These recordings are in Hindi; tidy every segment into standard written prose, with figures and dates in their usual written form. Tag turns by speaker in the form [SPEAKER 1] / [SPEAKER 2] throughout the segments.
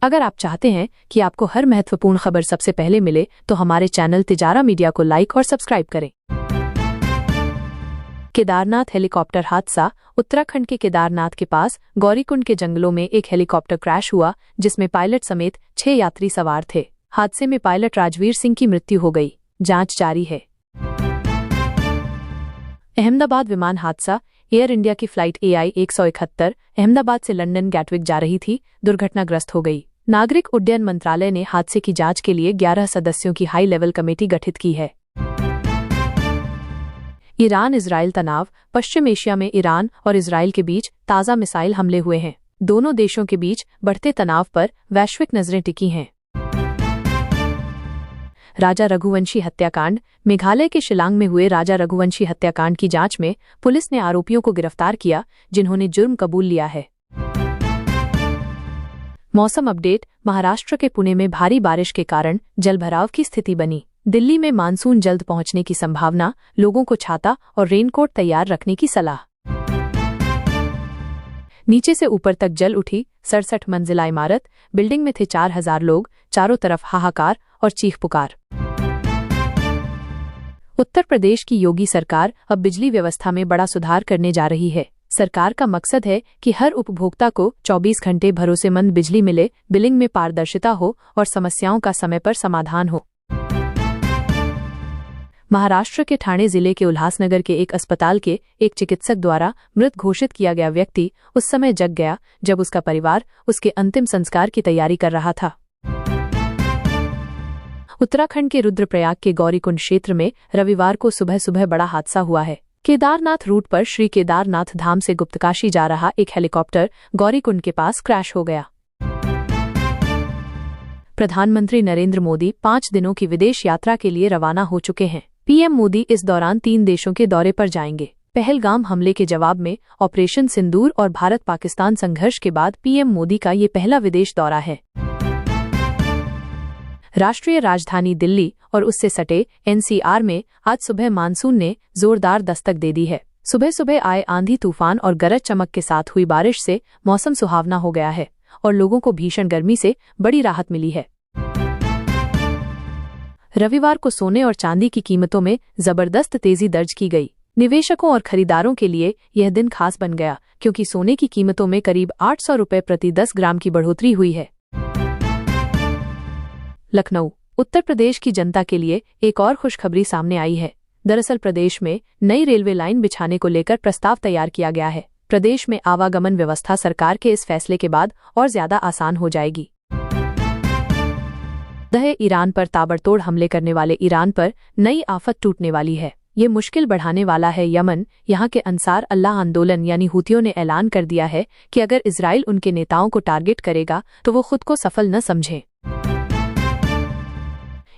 [SPEAKER 1] अगर आप चाहते हैं कि आपको हर महत्वपूर्ण खबर सबसे पहले मिले तो हमारे चैनल तिजारा मीडिया को लाइक और सब्सक्राइब करें। केदारनाथ हेलीकॉप्टर हादसा। उत्तराखंड के केदारनाथ के पास गौरीकुंड के जंगलों में एक हेलीकॉप्टर क्रैश हुआ जिसमें पायलट समेत 6 यात्री सवार थे। हादसे में पायलट राजवीर सिंह की मृत्यु हो गई। जांच जारी है। अहमदाबाद विमान हादसा। एयर इंडिया की फ्लाइट AI 171 अहमदाबाद से लंदन गैटविक जा रही थी, दुर्घटनाग्रस्त हो गई। नागरिक उड्डयन मंत्रालय ने हादसे की जांच के लिए 11 सदस्यों की हाई लेवल कमेटी गठित की है। ईरान इजराइल तनाव। पश्चिम एशिया में ईरान और इजराइल के बीच ताज़ा मिसाइल हमले हुए हैं। दोनों देशों के बीच बढ़ते तनाव पर वैश्विक नजरें टिकी हैं। राजा रघुवंशी हत्याकांड। मेघालय के शिलांग में हुए राजा रघुवंशी हत्याकांड की जांच में पुलिस ने आरोपियों को गिरफ्तार किया जिन्होंने जुर्म कबूल लिया है। मौसम अपडेट। महाराष्ट्र के पुणे में भारी बारिश के कारण जलभराव की स्थिति बनी। दिल्ली में मानसून जल्द पहुंचने की संभावना, लोगों को छाता और रेनकोट तैयार रखने की सलाह। नीचे से ऊपर तक जल उठी 67 मंजिला इमारत। बिल्डिंग में थे 4000 लोग। चारों तरफ हाहाकार और चीख पुकार। उत्तर प्रदेश की योगी सरकार अब बिजली व्यवस्था में बड़ा सुधार करने जा रही है। सरकार का मकसद है कि हर उपभोक्ता को 24 घंटे भरोसेमंद बिजली मिले, बिलिंग में पारदर्शिता हो और समस्याओं का समय पर समाधान हो। महाराष्ट्र के ठाणे जिले के उल्हासनगर के एक अस्पताल के एक चिकित्सक द्वारा मृत घोषित किया गया व्यक्ति उस समय जग गया जब उसका परिवार उसके अंतिम संस्कार की तैयारी कर रहा था। उत्तराखंड के रुद्रप्रयाग के गौरीकुंड क्षेत्र में रविवार को सुबह सुबह बड़ा हादसा हुआ है। केदारनाथ रूट पर श्री केदारनाथ धाम से गुप्तकाशी जा रहा एक हेलीकॉप्टर गौरीकुंड के पास क्रैश हो गया। प्रधानमंत्री नरेंद्र मोदी 5 दिनों की विदेश यात्रा के लिए रवाना हो चुके हैं। पीएम मोदी इस दौरान 3 देशों के दौरे पर जाएंगे। पहलगाम हमले के जवाब में ऑपरेशन सिंदूर और भारत पाकिस्तान संघर्ष के बाद पीएम मोदी का ये पहला विदेश दौरा है। राष्ट्रीय राजधानी दिल्ली और उससे सटे NCR में आज सुबह मानसून ने जोरदार दस्तक दे दी है। सुबह सुबह आए आंधी तूफान और गरज चमक के साथ हुई बारिश से मौसम सुहावना हो गया है और लोगों को भीषण गर्मी से बड़ी राहत मिली है। रविवार को सोने और चांदी की कीमतों में जबरदस्त तेजी दर्ज की गई। निवेशकों और खरीदारों के लिए यह दिन खास बन गया क्योंकि सोने की कीमतों में करीब 800 रुपये प्रति 10 ग्राम की बढ़ोतरी हुई है। लखनऊ। उत्तर प्रदेश की जनता के लिए एक और खुशखबरी सामने आई है। दरअसल प्रदेश में नई रेलवे लाइन बिछाने को लेकर प्रस्ताव तैयार किया गया है। प्रदेश में आवागमन व्यवस्था सरकार के इस फैसले के बाद और ज्यादा आसान हो जाएगी। ईरान पर ताबड़तोड़ हमले करने वाले ईरान पर नई आफत टूटने वाली है। ये मुश्किल बढ़ाने वाला है यमन। यहाँ के अंसार अल्लाह आंदोलन यानी हुतियों ने ऐलान कर दिया है कि अगर इजराइल उनके नेताओं को टारगेट करेगा तो वो खुद को सफल न समझें।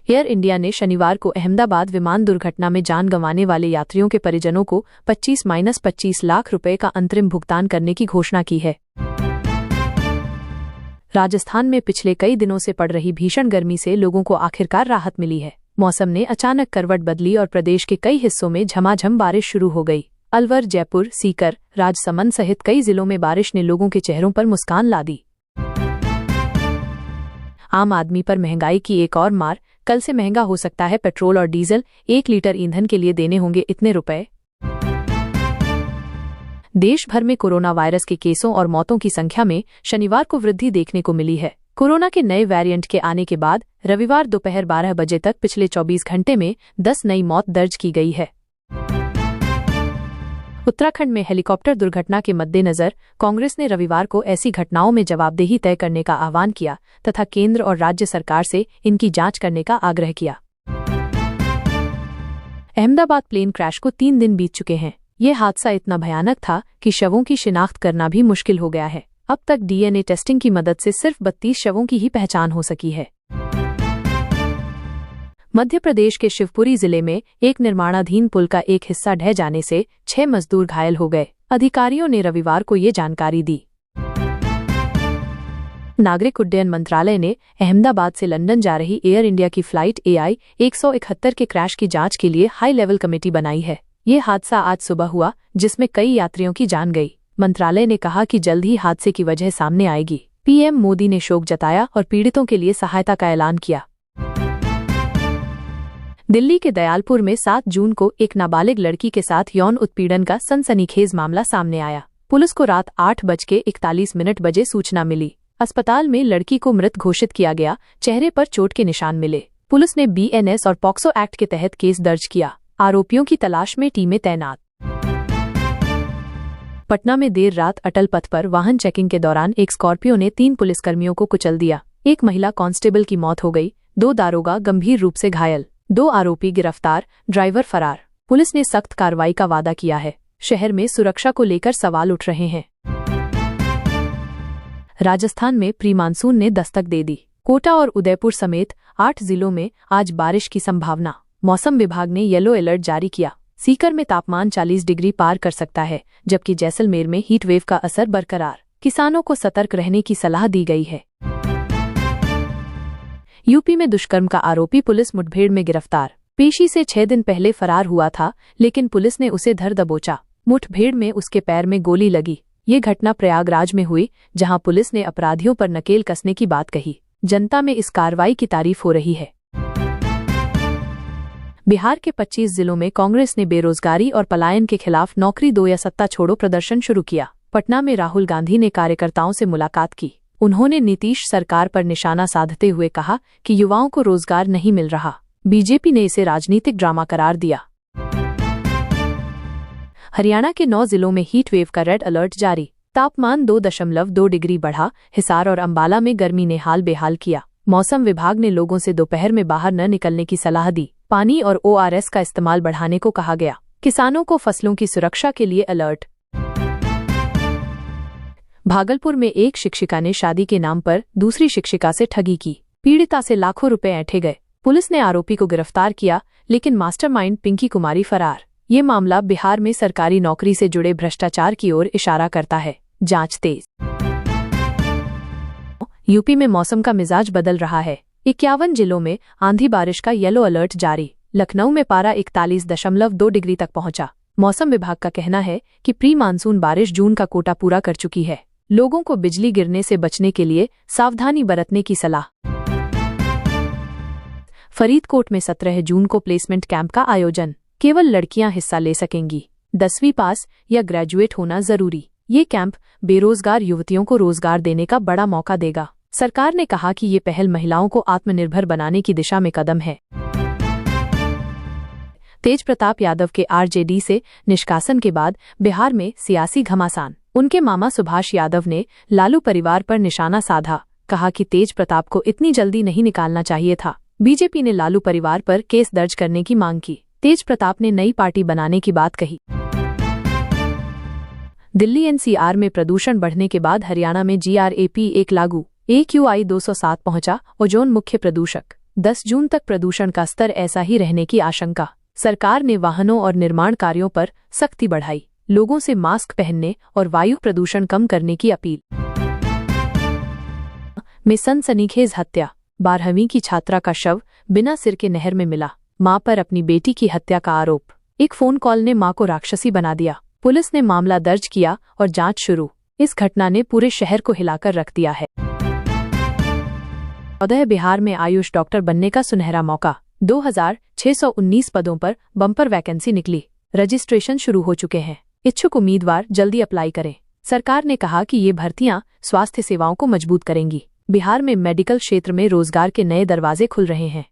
[SPEAKER 1] एयर इंडिया ने शनिवार को अहमदाबाद विमान दुर्घटना में जान गंवाने वाले यात्रियों के परिजनों को 25 लाख रुपए का अंतरिम भुगतान करने की घोषणा की है। राजस्थान में पिछले कई दिनों से पड़ रही भीषण गर्मी से लोगों को आखिरकार राहत मिली है। मौसम ने अचानक करवट बदली और प्रदेश के कई हिस्सों में झमाझम बारिश शुरू हो गई। अलवर, जयपुर, सीकर, राजसमंद सहित कई जिलों में बारिश ने लोगों के चेहरों पर मुस्कान ला दी। आम आदमी पर महंगाई की एक और मार। कल से महंगा हो सकता है पेट्रोल और डीजल। 1 लीटर ईंधन के लिए देने होंगे इतने रुपए। देश भर में कोरोना वायरस के केसों और मौतों की संख्या में शनिवार को वृद्धि देखने को मिली है। कोरोना के नए वेरिएंट के आने के बाद रविवार दोपहर 12 बजे तक पिछले 24 घंटे में 10 नई मौत दर्ज की गई है। उत्तराखंड में हेलीकॉप्टर दुर्घटना के मद्देनजर कांग्रेस ने रविवार को ऐसी घटनाओं में जवाबदेही तय करने का आह्वान किया तथा केंद्र और राज्य सरकार से इनकी जांच करने का आग्रह किया। अहमदाबाद प्लेन क्रैश को 3 दिन बीत चुके हैं। यह हादसा इतना भयानक था कि शवों की शिनाख्त करना भी मुश्किल हो गया है। अब तक DNA टेस्टिंग की मदद से सिर्फ 32 शवों की ही पहचान हो सकी है। मध्य प्रदेश के शिवपुरी जिले में एक निर्माणाधीन पुल का एक हिस्सा ढह जाने से 6 मजदूर घायल हो गए। अधिकारियों ने रविवार को ये जानकारी दी। नागरिक उड्डयन मंत्रालय ने अहमदाबाद से लंदन जा रही एयर इंडिया की फ्लाइट AI 171 के क्रैश की जांच के लिए हाई लेवल कमेटी बनाई है। ये हादसा आज सुबह हुआ जिसमें कई यात्रियों की जान गई। मंत्रालय ने कहा कि जल्द ही हादसे की वजह सामने आएगी। पीएम मोदी ने शोक जताया और पीड़ितों के लिए सहायता का ऐलान किया। दिल्ली के दयालपुर में 7 जून को एक नाबालिग लड़की के साथ यौन उत्पीड़न का सनसनीखेज मामला सामने आया। पुलिस को रात 8:41 बजे सूचना मिली। अस्पताल में लड़की को मृत घोषित किया गया। चेहरे पर चोट के निशान मिले। पुलिस ने बीएनएस और पॉक्सो एक्ट के तहत केस दर्ज किया। आरोपियों की तलाश में टीमें तैनात। पटना में देर रात अटल पथ पर वाहन चेकिंग के दौरान एक स्कॉर्पियो ने 3 पुलिसकर्मियों को कुचल दिया। एक महिला कांस्टेबल की मौत हो गई। 2 दारोगा गंभीर रूप से घायल। 2 आरोपी गिरफ्तार, ड्राइवर फरार। पुलिस ने सख्त कार्रवाई का वादा किया है। शहर में सुरक्षा को लेकर सवाल उठ रहे हैं। राजस्थान में प्री मानसून ने दस्तक दे दी। कोटा और उदयपुर समेत 8 जिलों में आज बारिश की संभावना। मौसम विभाग ने येलो अलर्ट जारी किया। सीकर में तापमान 40 डिग्री पार कर सकता है, जबकि जैसलमेर में हीट वेव का असर बरकरार। किसानों को सतर्क रहने की सलाह दी गई है। यूपी में दुष्कर्म का आरोपी पुलिस मुठभेड़ में गिरफ्तार। पेशी से 6 दिन पहले फरार हुआ था, लेकिन पुलिस ने उसे धर दबोचा। मुठभेड़ में उसके पैर में गोली लगी। ये घटना प्रयागराज में हुई, जहां पुलिस ने अपराधियों पर नकेल कसने की बात कही। जनता में इस कार्रवाई की तारीफ हो रही है। बिहार के 25 जिलों में कांग्रेस ने बेरोजगारी और पलायन के खिलाफ नौकरी दो या सत्ता छोड़ो प्रदर्शन शुरू किया। पटना में राहुल गांधी ने कार्यकर्ताओं से मुलाकात की। उन्होंने नीतीश सरकार पर निशाना साधते हुए कहा कि युवाओं को रोजगार नहीं मिल रहा। बीजेपी ने इसे राजनीतिक ड्रामा करार दिया। हरियाणा के 9 जिलों में हीट वेव का रेड अलर्ट जारी। तापमान 2.2 डिग्री बढ़ा। हिसार और अंबाला में गर्मी ने हाल बेहाल किया। मौसम विभाग ने लोगों से दोपहर में बाहर न निकलने की सलाह दी। पानी और ORS का इस्तेमाल बढ़ाने को कहा गया। किसानों को फसलों की सुरक्षा के लिए अलर्ट। भागलपुर में एक शिक्षिका ने शादी के नाम पर दूसरी शिक्षिका से ठगी की। पीड़िता से लाखों रुपए ऐंठे गए। पुलिस ने आरोपी को गिरफ्तार किया, लेकिन मास्टरमाइंड पिंकी कुमारी फरार। ये मामला बिहार में सरकारी नौकरी से जुड़े भ्रष्टाचार की ओर इशारा करता है। जांच तेज। यूपी में मौसम का मिजाज बदल रहा है। 51 जिलों में आंधी बारिश का येलो अलर्ट जारी। लखनऊ में पारा 41.2 डिग्री तक पहुंचा। मौसम विभाग का कहना है कि प्री मानसून बारिश जून का कोटा पूरा कर चुकी है। लोगों को बिजली गिरने से बचने के लिए सावधानी बरतने की सलाह। फरीदकोट में 17 जून को प्लेसमेंट कैंप का आयोजन। केवल लड़कियां हिस्सा ले सकेंगी। 10वीं पास या ग्रेजुएट होना जरूरी। ये कैंप बेरोजगार युवतियों को रोजगार देने का बड़ा मौका देगा। सरकार ने कहा कि ये पहल महिलाओं को आत्मनिर्भर बनाने की दिशा में कदम है। तेज प्रताप यादव के आरजेडी से निष्कासन के बाद बिहार में सियासी घमासान। उनके मामा सुभाष यादव ने लालू परिवार पर निशाना साधा। कहा कि तेज प्रताप को इतनी जल्दी नहीं निकालना चाहिए था। बीजेपी ने लालू परिवार पर केस दर्ज करने की मांग की। तेज प्रताप ने नई पार्टी बनाने की बात कही। दिल्ली NCR में प्रदूषण बढ़ने के बाद हरियाणा में GRAP 1 लागू। AQI 207 पहुंचा। ओजोन मुख्य प्रदूषक। 10 जून तक प्रदूषण का स्तर ऐसा ही रहने की आशंका। सरकार ने वाहनों और निर्माण कार्यों पर सख्ती बढ़ाई। लोगों से मास्क पहनने और वायु प्रदूषण कम करने की अपील। में सनसनीखेज हत्या। 12वीं की छात्रा का शव बिना सिर के नहर में मिला। मां पर अपनी बेटी की हत्या का आरोप। एक फोन कॉल ने मां को राक्षसी बना दिया। पुलिस ने मामला दर्ज किया और जांच शुरू। इस घटना ने पूरे शहर को हिलाकर रख दिया है। बिहार में आयुष डॉक्टर बनने का सुनहरा मौका। 2619 पदों पर बम्पर वैकेंसी निकली। रजिस्ट्रेशन शुरू हो चुके हैं। इच्छुक उम्मीदवार जल्दी अप्लाई करें। सरकार ने कहा कि ये भर्तियां स्वास्थ्य सेवाओं को मजबूत करेंगी। बिहार में मेडिकल क्षेत्र में रोजगार के नए दरवाजे खुल रहे हैं।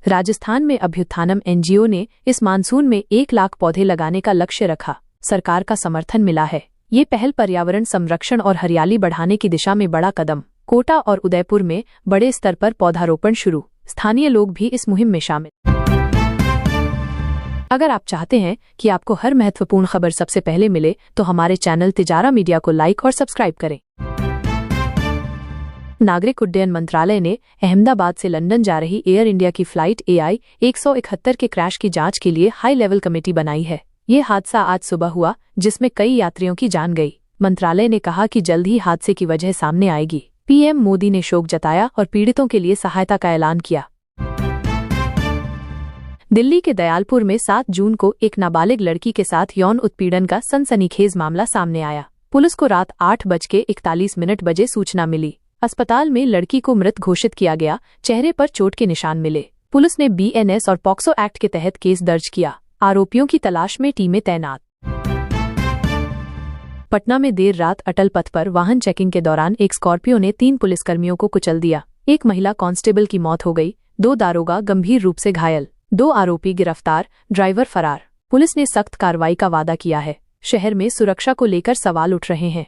[SPEAKER 1] राजस्थान में अभ्युत्थानम NGO ने इस मानसून में 1 लाख पौधे लगाने का लक्ष्य रखा। सरकार का समर्थन मिला है। ये पहल पर्यावरण संरक्षण और हरियाली बढ़ाने की दिशा में बड़ा कदम। कोटा और उदयपुर में बड़े स्तर पर पौधारोपण शुरू। स्थानीय लोग भी इस मुहिम में शामिल। अगर आप चाहते हैं कि आपको हर महत्वपूर्ण खबर सबसे पहले मिले, तो हमारे चैनल तिजारा मीडिया को लाइक और सब्सक्राइब करें। नागरिक उड्डयन मंत्रालय ने अहमदाबाद से लंदन जा रही एयर इंडिया की फ्लाइट AI 171 के क्रैश की जांच के लिए हाई लेवल कमेटी बनाई है। ये हादसा आज सुबह हुआ, जिसमें कई यात्रियों की जान गई। मंत्रालय ने कहा कि जल्द ही हादसे की वजह सामने आएगी। पीएम मोदी ने शोक जताया और पीड़ितों के लिए सहायता का ऐलान किया। दिल्ली के दयालपुर में 7 जून को एक नाबालिग लड़की के साथ यौन उत्पीड़न का सनसनीखेज मामला सामने आया। पुलिस को रात 8:41 बजे सूचना मिली। अस्पताल में लड़की को मृत घोषित किया गया। चेहरे पर चोट के निशान मिले। पुलिस ने BNS और पॉक्सो एक्ट के तहत केस दर्ज किया। आरोपियों की तलाश में टीमें तैनात। पटना में देर रात अटल पथ पर वाहन चेकिंग के दौरान एक स्कॉर्पियो ने 3 पुलिसकर्मियों को कुचल दिया। एक महिला कांस्टेबल की मौत हो गई, 2 दारोगा गंभीर रूप से घायल, 2 आरोपी गिरफ्तार, ड्राइवर फरार। पुलिस ने सख्त कार्रवाई का वादा किया है। शहर में सुरक्षा को लेकर सवाल उठ रहे हैं।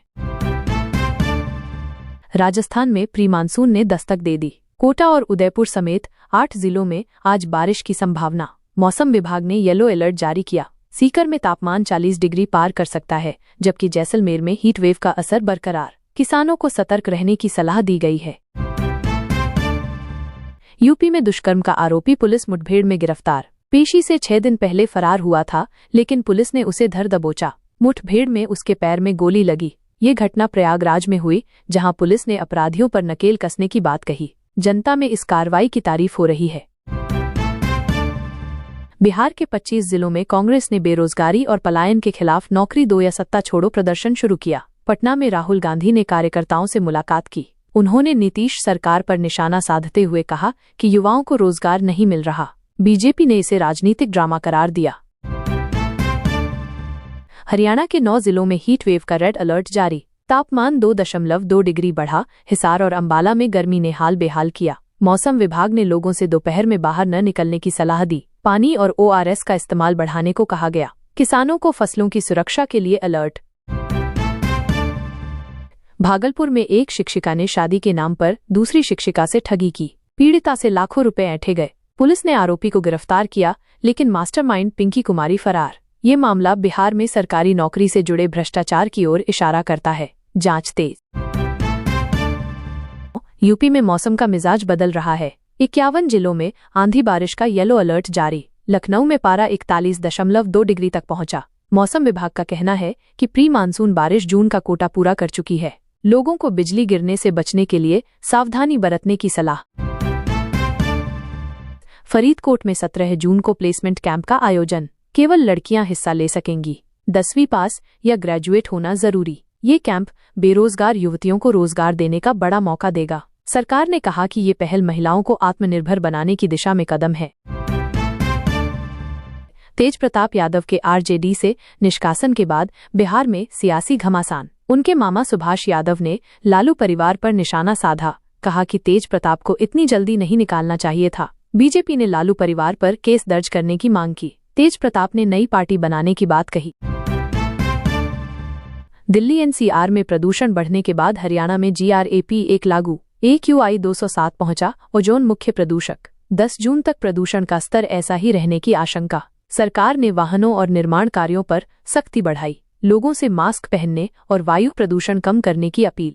[SPEAKER 1] राजस्थान में प्री मानसून ने दस्तक दे दी। कोटा और उदयपुर समेत 8 जिलों में आज बारिश की संभावना। मौसम विभाग ने येलो अलर्ट जारी किया। सीकर में तापमान 40 डिग्री पार कर सकता है, जबकि जैसलमेर में हीट वेव का असर बरकरार। किसानों को सतर्क रहने की सलाह दी गई है। यूपी में दुष्कर्म का आरोपी पुलिस मुठभेड़ में गिरफ्तार। पेशी से 6 दिन पहले फरार हुआ था, लेकिन पुलिस ने उसे धर दबोचा। मुठभेड़ में उसके पैर में गोली लगी। ये घटना प्रयागराज में हुई, जहां पुलिस ने अपराधियों पर नकेल कसने की बात कही। जनता में इस कार्रवाई की तारीफ हो रही है। बिहार के 25 जिलों में कांग्रेस ने बेरोजगारी और पलायन के खिलाफ नौकरी दो या सत्ता छोड़ो प्रदर्शन शुरू किया। पटना में राहुल गांधी ने कार्यकर्ताओं से मुलाकात की। उन्होंने नीतीश सरकार पर निशाना साधते हुए कहा कि युवाओं को रोजगार नहीं मिल रहा। बीजेपी ने इसे राजनीतिक ड्रामा करार दिया। हरियाणा के 9 जिलों में हीट वेव का रेड अलर्ट जारी। तापमान 2.2 डिग्री बढ़ा। हिसार और अंबाला में गर्मी ने हाल बेहाल किया। मौसम विभाग ने लोगों से दोपहर में बाहर न निकलने की सलाह दी। पानी और ORS का इस्तेमाल बढ़ाने को कहा गया। किसानों को फसलों की सुरक्षा के लिए अलर्ट। भागलपुर में एक शिक्षिका ने शादी के नाम पर दूसरी शिक्षिका से ठगी की। पीड़िता से लाखों रुपए ऐंठे गए। पुलिस ने आरोपी को गिरफ्तार किया, लेकिन मास्टरमाइंड पिंकी कुमारी फरार। ये मामला बिहार में सरकारी नौकरी से जुड़े भ्रष्टाचार की ओर इशारा करता है। जांच तेज। यूपी में मौसम का मिजाज बदल रहा है। 51 जिलों में आंधी बारिश का येलो अलर्ट जारी। लखनऊ में पारा 41.2 डिग्री तक पहुंचा। मौसम विभाग का कहना है कि प्री मानसून बारिश जून का कोटा पूरा कर चुकी है। लोगों को बिजली गिरने से बचने के लिए सावधानी बरतने की सलाह। फरीदकोट में 17 जून को प्लेसमेंट कैंप का आयोजन। केवल लड़कियां हिस्सा ले सकेंगी। 10वीं पास या ग्रेजुएट होना जरूरी। ये कैंप बेरोजगार युवतियों को रोजगार देने का बड़ा मौका देगा। सरकार ने कहा कि ये पहल महिलाओं को आत्मनिर्भर बनाने की दिशा में कदम है। तेज प्रताप यादव के RJD से निष्कासन के बाद बिहार में सियासी घमासान। उनके मामा सुभाष यादव ने लालू परिवार पर निशाना साधा। कहा कि तेज प्रताप को इतनी जल्दी नहीं निकालना चाहिए था। बीजेपी ने लालू परिवार पर केस दर्ज करने की मांग की। तेज प्रताप ने नई पार्टी बनाने की बात कही। दिल्ली NCR में प्रदूषण बढ़ने के बाद हरियाणा में GRAP 1 लागू। AQI 207 पहुंचा। ओजोन मुख्य प्रदूषक। 10 जून तक प्रदूषण का स्तर ऐसा ही रहने की आशंका। सरकार ने वाहनों और निर्माण कार्यों पर सख्ती बढ़ाई। लोगों से मास्क पहनने और वायु प्रदूषण कम करने की अपील।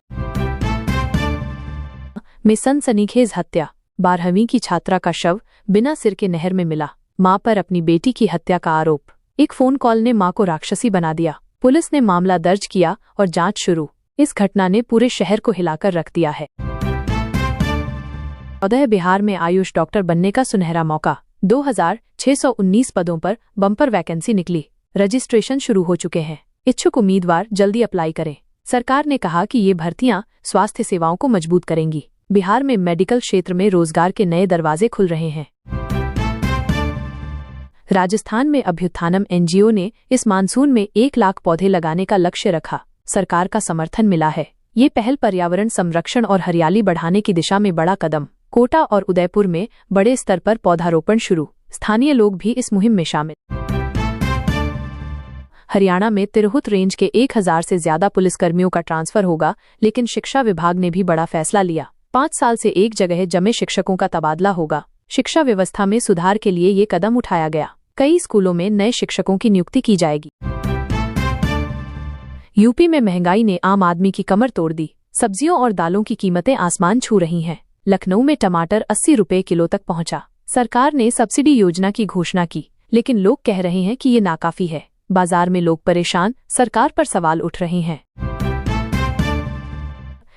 [SPEAKER 1] में सनसनीखेज हत्या। 12वीं की छात्रा का शव बिना सिर के नहर में मिला। मां पर अपनी बेटी की हत्या का आरोप। एक फोन कॉल ने मां को राक्षसी बना दिया। पुलिस ने मामला दर्ज किया और जांच शुरू। इस घटना ने पूरे शहर को हिलाकर रख दिया है। बिहार में आयुष डॉक्टर बनने का सुनहरा मौका। 2619 पदों पर बम्पर वैकेंसी निकली। रजिस्ट्रेशन शुरू हो चुके हैं। इच्छुक उम्मीदवार जल्दी अप्लाई करें। सरकार ने कहा कि ये भर्तियां स्वास्थ्य सेवाओं को मजबूत करेंगी। बिहार में मेडिकल क्षेत्र में रोजगार के नए दरवाजे खुल रहे हैं। राजस्थान में अभ्युत्थानम NGO ने इस मानसून में 1 लाख पौधे लगाने का लक्ष्य रखा। सरकार का समर्थन मिला है। ये पहल पर्यावरण संरक्षण और हरियाली बढ़ाने की दिशा में बड़ा कदम। कोटा और उदयपुर में बड़े स्तर पर पौधारोपण शुरू। स्थानीय लोग भी इस मुहिम में शामिल। हरियाणा में तिरहुत रेंज के 1000 से ज्यादा पुलिसकर्मियों का ट्रांसफर होगा, लेकिन शिक्षा विभाग ने भी बड़ा फैसला लिया। 5 साल से एक जगह जमे शिक्षकों का तबादला होगा। शिक्षा व्यवस्था में सुधार के लिए ये कदम उठाया गया। कई स्कूलों में नए शिक्षकों की नियुक्ति की जाएगी। यूपी में महंगाई ने आम आदमी की कमर तोड़ दी। सब्जियों और दालों की कीमतें आसमान छू रही हैं। लखनऊ में टमाटर 80 रुपए किलो तक पहुंचा। सरकार ने सब्सिडी योजना की घोषणा की, लेकिन लोग कह रहे हैं कि ये नाकाफी है। बाजार में लोग परेशान, सरकार पर सवाल उठ रहे हैं।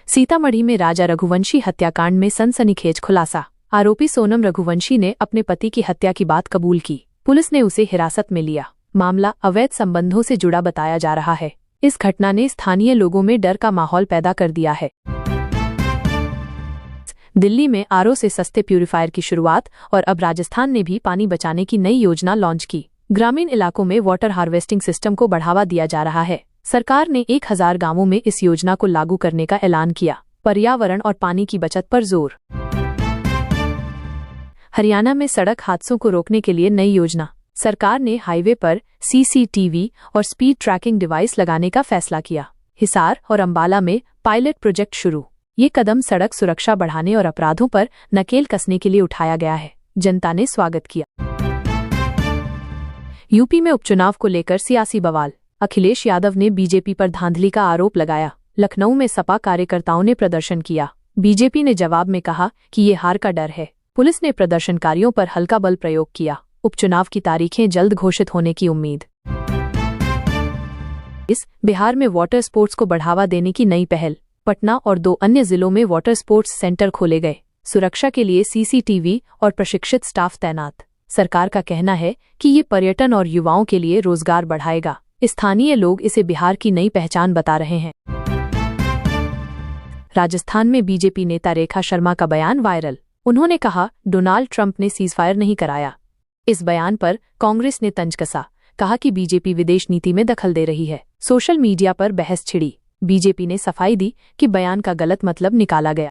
[SPEAKER 1] सीतामढ़ी में राजा रघुवंशी हत्याकांड में सनसनीखेज खुलासा। आरोपी सोनम रघुवंशी ने अपने पति की हत्या की बात कबूल की। पुलिस ने उसे हिरासत में लिया। मामला अवैध संबंधों से जुड़ा बताया जा रहा है। इस घटना ने स्थानीय लोगों में डर का माहौल पैदा कर दिया है। दिल्ली में आरओ से सस्ते प्यूरिफायर की शुरुआत और अब राजस्थान ने भी पानी बचाने की नई योजना लॉन्च की। ग्रामीण इलाकों में वाटर हार्वेस्टिंग सिस्टम को बढ़ावा दिया जा रहा है। सरकार ने 1000 गांवों में इस योजना को लागू करने का ऐलान किया। पर्यावरण और पानी की बचत पर जोर। हरियाणा में सड़क हादसों को रोकने के लिए नई योजना। सरकार ने हाईवे पर सीसीटीवी और स्पीड ट्रैकिंग डिवाइस लगाने का फैसला किया। हिसार और अंबाला में पायलट प्रोजेक्ट शुरू। ये कदम सड़क सुरक्षा बढ़ाने और अपराधों पर नकेल कसने के लिए उठाया गया है। जनता ने स्वागत किया। यूपी में उपचुनाव को लेकर सियासी बवाल। अखिलेश यादव ने बीजेपी पर धांधली का आरोप लगाया। लखनऊ में सपा कार्यकर्ताओं ने प्रदर्शन किया। बीजेपी ने जवाब में कहा कि ये हार का डर है। पुलिस ने प्रदर्शनकारियों पर हल्का बल प्रयोग किया। उपचुनाव की तारीखें जल्द घोषित होने की उम्मीद। बिहार में वाटर स्पोर्ट्स को बढ़ावा देने की नई पहल। पटना और 2 अन्य जिलों में वाटर स्पोर्ट्स सेंटर खोले गए। सुरक्षा के लिए सीसीटीवी और प्रशिक्षित स्टाफ तैनात। सरकार का कहना है कि ये पर्यटन और युवाओं के लिए रोजगार बढ़ाएगा। स्थानीय लोग इसे बिहार की नई पहचान बता रहे हैं। राजस्थान में बीजेपी नेता रेखा शर्मा का बयान वायरल। उन्होंने कहा, डोनाल्ड ट्रंप ने सीजफायर नहीं कराया। इस बयान पर कांग्रेस ने तंज कसा। कहा कि बीजेपी विदेश नीति में दखल दे रही है। सोशल मीडिया पर बहस छिड़ी। बीजेपी ने सफाई दी कि बयान का गलत मतलब निकाला गया।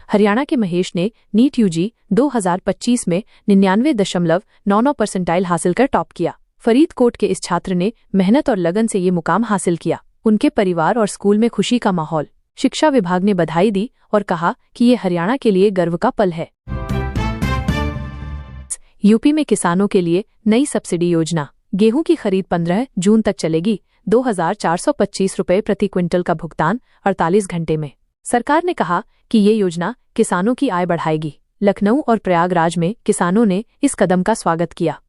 [SPEAKER 1] हरियाणा के महेश ने नीट यूजी 2025 में 99.99 परसेंटाइल हासिल कर टॉप किया। फरीदकोट के इस छात्र ने मेहनत और लगन से ये मुकाम हासिल किया। उनके परिवार और स्कूल में खुशी का माहौल। शिक्षा विभाग ने बधाई दी और कहा कि ये हरियाणा के लिए गर्व का पल है। यूपी में किसानों के लिए नई सब्सिडी योजना। गेहूं की खरीद 15 जून तक चलेगी। 2425 रुपये प्रति क्विंटल का भुगतान 48 घंटे में। सरकार ने कहा कि ये योजना किसानों की आय बढ़ाएगी। लखनऊ और प्रयागराज में किसानों ने इस कदम का स्वागत किया।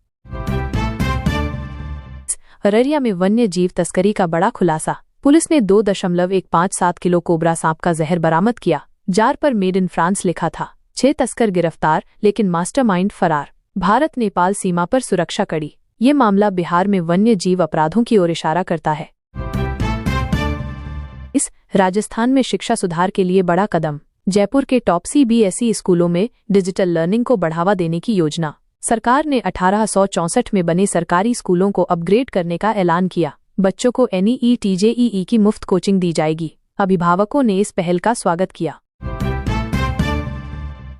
[SPEAKER 1] अररिया में वन्य जीव तस्करी का बड़ा खुलासा। पुलिस ने 2.157 किलो कोबरा सांप का जहर बरामद किया। जार पर मेड इन फ्रांस लिखा था। 6 तस्कर गिरफ्तार, लेकिन मास्टरमाइंड फरार। भारत नेपाल सीमा पर सुरक्षा कड़ी। ये मामला बिहार में वन्य जीव अपराधों की ओर इशारा करता है। राजस्थान में शिक्षा सुधार के लिए बड़ा कदम। जयपुर के टॉप सीबीएसई स्कूलों में डिजिटल लर्निंग को बढ़ावा देने की योजना। सरकार ने 1864 में बने सरकारी स्कूलों को अपग्रेड करने का ऐलान किया। बच्चों को NEET JEE की मुफ्त कोचिंग दी जाएगी। अभिभावकों ने इस पहल का स्वागत किया।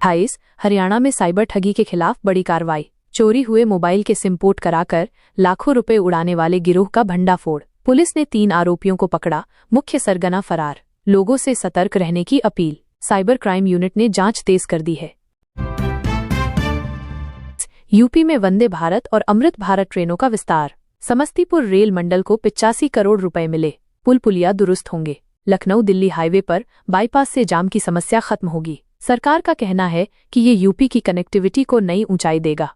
[SPEAKER 1] 28 हरियाणा में साइबर ठगी के खिलाफ बड़ी कार्रवाई। चोरी हुए मोबाइल के सिम पोर्ट कराकर लाखों रुपए उड़ाने वाले गिरोह का भंडाफोड़। पुलिस ने 3 आरोपियों को पकड़ा। मुख्य सरगना फरार। लोगों से सतर्क रहने की अपील। साइबर क्राइम यूनिट ने जांच तेज कर दी है। यूपी में वंदे भारत और अमृत भारत ट्रेनों का विस्तार। समस्तीपुर रेल मंडल को 85 करोड़ रुपए मिले। पुल पुलिया दुरुस्त होंगे। लखनऊ दिल्ली हाईवे पर बाईपास से जाम की समस्या खत्म होगी। सरकार का कहना है कि ये यूपी की कनेक्टिविटी को नई ऊंचाई देगा।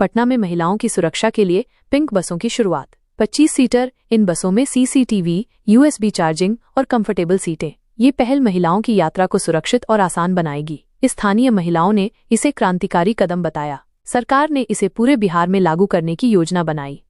[SPEAKER 1] पटना में महिलाओं की सुरक्षा के लिए पिंक बसों की शुरुआत। 25 सीटर। इन बसों में CCTV, USB चार्जिंग और कंफर्टेबल सीटें। ये पहल महिलाओं की यात्रा को सुरक्षित और आसान बनाएगी। स्थानीय महिलाओं ने इसे क्रांतिकारी कदम बताया। सरकार ने इसे पूरे बिहार में लागू करने की योजना बनाई।